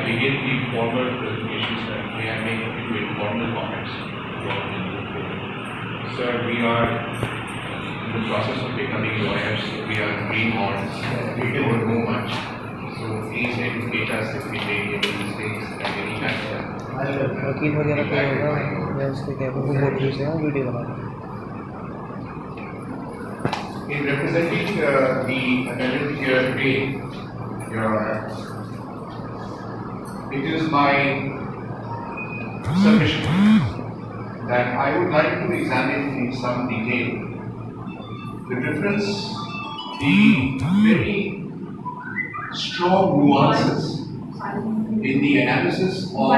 begin the formal presentations, may I make a few informal comments about the report? Sir, we are in the process of becoming lawyers. We are greenhorns. We don't know much. So please educate us if we make any mistakes at any time. वकील वगैरह कोई होगा मैं उसको क्या करूँ vote भेज देगा वीडियो बना In representing the appellant here today, Your Honor, it is my submission that I would like to examine in some detail the difference, the very strong nuances in the analysis of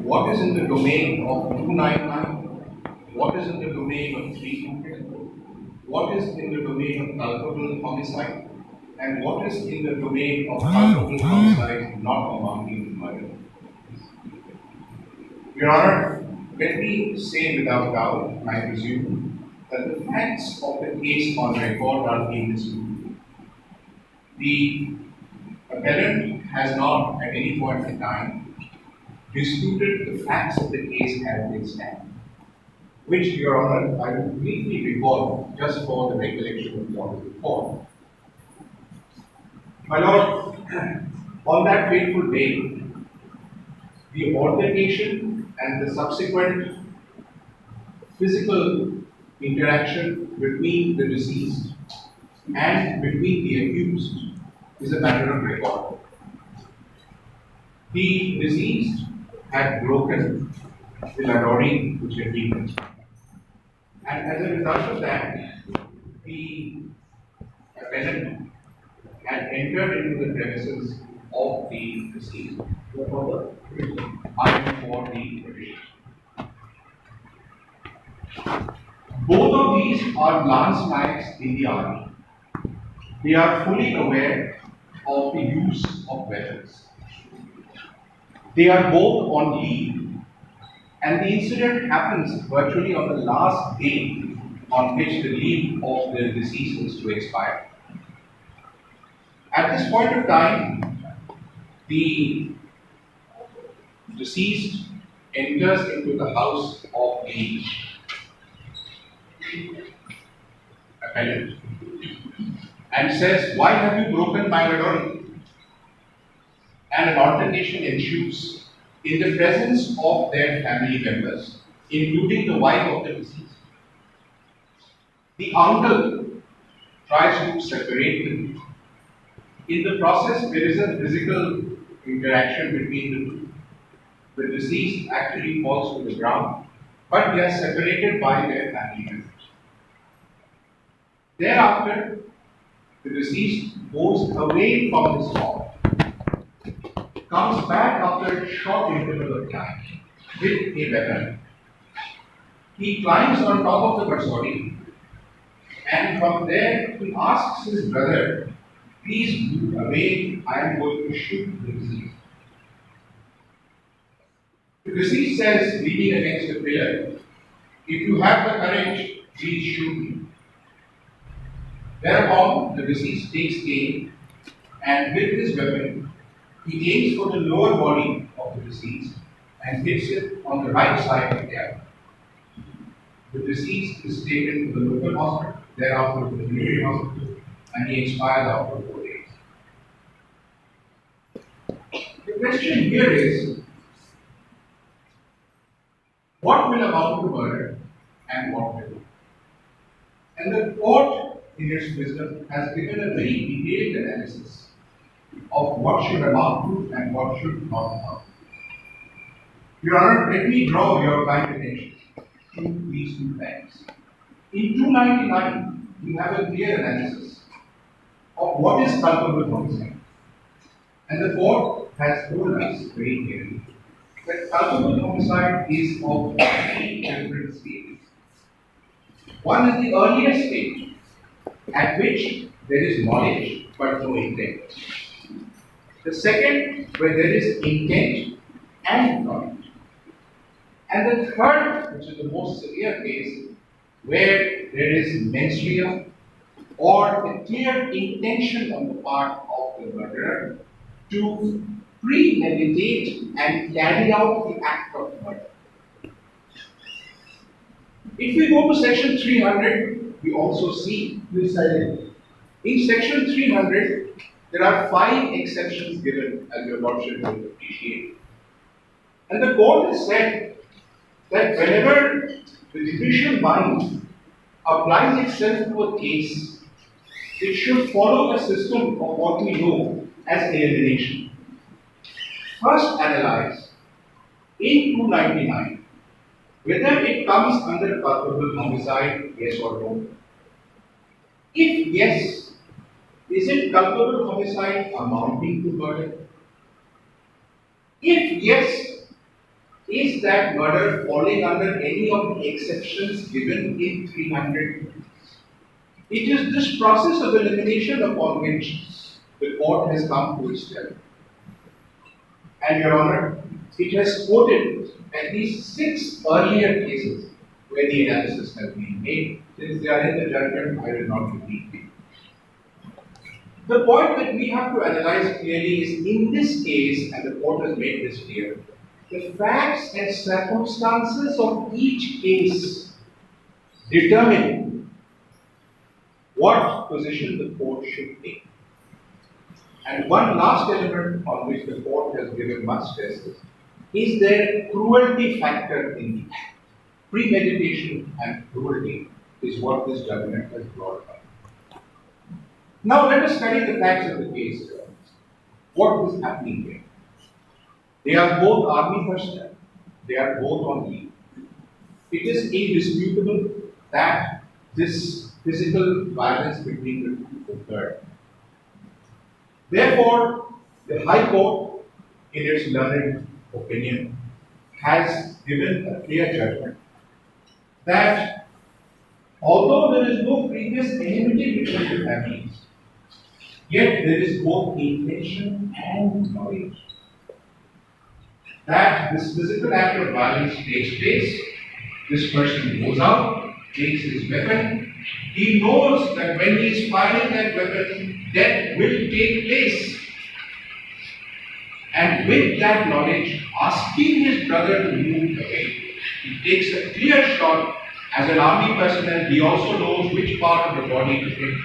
what is in the domain of 299, what is in the domain of 322, what is in the domain of culpable homicide, and what is in the domain of culpable homicide not amounting to murder. Your Honor, let me say without doubt, I presume, that the facts of the case on record are indisputable. The appellant has not at any point in time disputed the facts of the case as they stand, which, Your Honor, I will briefly recall just for the recollection of what is before. My Lord, on that fateful day, the altercation and the subsequent physical interaction between the deceased and between the accused is a matter of record. The deceased had broken the ladori which had been constructed. And as a result of that, the appellant had entered into the premises of the deceased for the provision. Both of these are lance knights in the army. They are fully aware of the use of weapons. They are both on leave, and the incident happens virtually on the last day on which the leave of the deceased is to expire. At this point of time, the deceased enters into the house of the appellant and says, "Why have you broken my ladori?" And an altercation ensues in the presence of their family members, including the wife of the deceased. The uncle tries to separate them. In the process, there is a physical interaction between the two. The deceased actually falls to the ground, but they are separated by their family members. Thereafter, the deceased goes away from the spot, comes back after a short interval of time with a weapon. He climbs on top of the barsori, and from there he asks his brother, "Please move away, I am going to shoot the deceased." The deceased says, leaning against the pillar, "If you have the courage, please shoot me." Thereupon, the deceased takes aim, and with his weapon, he aims for the lower body of the deceased and hits it on the right side of the abdomen. The deceased is taken to the local hospital, thereafter to the military hospital, and he expires after 4 days. The question here is, what will amount to murder and what will not? And the court, in its wisdom, has given a very detailed analysis of what should amount to and what should not amount to. Your Honor, let me draw your kind attention to these two facts. In 299, we have a clear analysis of what is culpable homicide. And the court has told us very clearly that culpable homicide is of three different stages. One is the earliest stage, at which there is knowledge but no intent. The second, where there is intent and knowledge. And the third, which is the most severe case, where there is mens rea or a clear intention on the part of the murderer to premeditate and carry out the act of murder. If we go to section 300, we also see in section 300 there are 5 exceptions given, as your lordship will appreciate. And the court has said that whenever the judicial mind applies itself to a case, it should follow a system of what we know as elimination. First analyze in 299 whether it comes under culpable homicide, yes or no. If yes, is it culpable homicide amounting to murder? If yes, is that murder falling under any of the exceptions given in 300? It is this process of elimination upon which the court has come to its judgment. And Your Honor, it has quoted at least 6 earlier cases where the analysis has been made. Since they are in the judgment, I will not repeat them. The point that we have to analyze clearly is in this case, and the court has made this clear, the facts and circumstances of each case determine what position the court should take. And one last element on which the court has given much stress is there cruelty factor in the act. Premeditation and cruelty is what this judgment has brought about. Now let us study the facts of the case. What is happening here? They are both army personnel. They are both on leave. It is indisputable that this physical violence between the two occurred. Therefore, the High Court, in its learned opinion, has given a clear judgment that although there is no previous enmity between the families, yet there is both intention and knowledge that this physical act of violence takes place. This person goes out, takes his weapon. He knows that when he is firing that weapon, death will take place. And with that knowledge, asking his brother to move away, he takes a clear shot. As an army personnel, he also knows which part of the body to hit.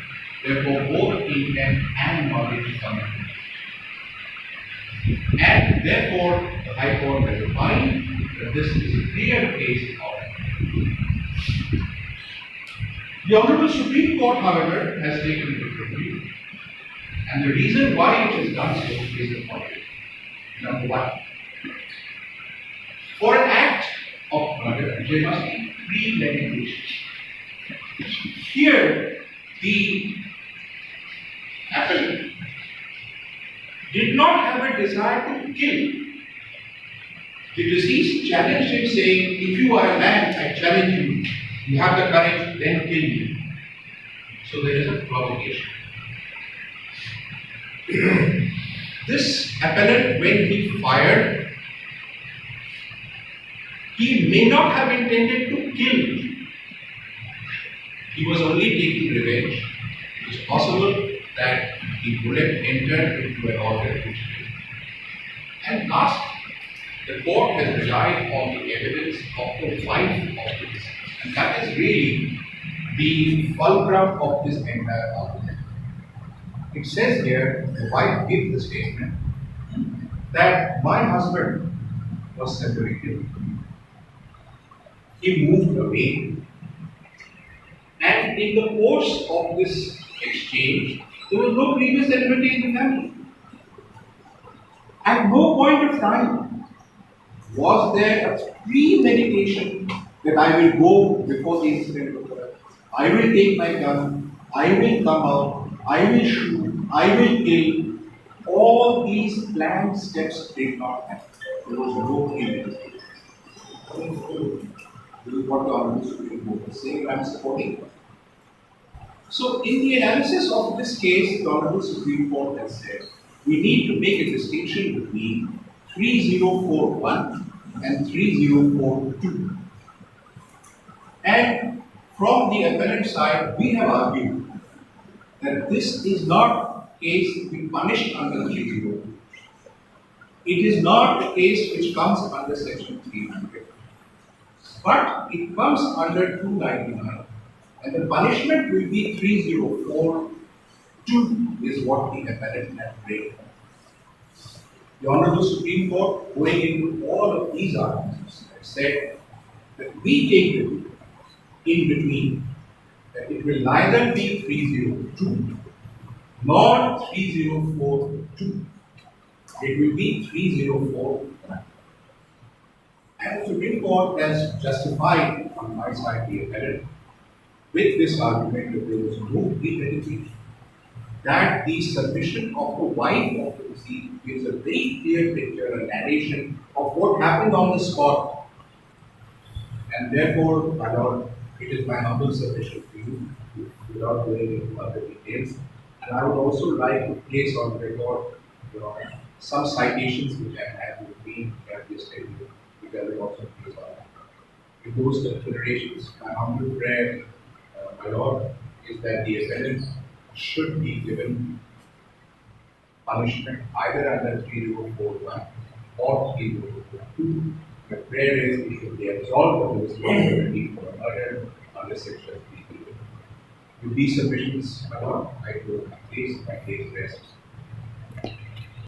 Therefore, both intent and knowledge come into play. And therefore, the High Court has defined that this is a clear case of. The Honorable Supreme Court, however, has taken a different view. And the reason why it has done so is the following. Number 1. For an act of murder, there must be premeditation. Here, the appellant did not have a desire to kill. The deceased challenged him, saying, "If you are a man, I challenge you. You have the courage, then kill me." So there is a provocation. This appellant, when he fired, he may not have intended to kill. He was only taking revenge. It is possible that the bullet entered into an organ which killed. And last, the court has relied on the evidence of the wife of the deceased. And that is really the fulcrum of this entire argument. It says here, the wife gives the statement that my husband was separated. He moved away. And in the course of this exchange, there was no previous enmity in the family. At no point of time was there a premeditation that I will go before the incident occurs. I will take my gun, I will come out, I will shoot, I will kill. All these planned steps did not happen. There was no premeditation. This is what the Honorable Supreme Court is saying, I am supporting. So, in the analysis of this case, the Honorable Supreme Court has said we need to make a distinction between 3041 and 3042. And from the appellant side, we have argued that this is not a case to be punished under 302. It is not a case which comes under section 300, but it comes under 299, and the punishment will be 3042 is what the appellate had raised. The Honorable Supreme Court, going into all of these arguments, has said that we take the view in between that it will neither be 302 nor 3042. It will be 304. And the Supreme Court has justified on my side the appellate with this argument that there was no premeditation, that the submission of the wife of the deceased gives a very clear picture, a narration of what happened on the spot. And therefore, my Lord, it is my humble submission to you, without going into further details. And I would also like to place on record, some citations which I have with me at this table, which I will also place on record. With those considerations, my humble prayer, my Lord, is that the appellant should be given punishment either under 3041 or 3042. My prayer is he should be absolved of the responsibility for murder under section 3. With these submissions, my Lord, I will place my case rest.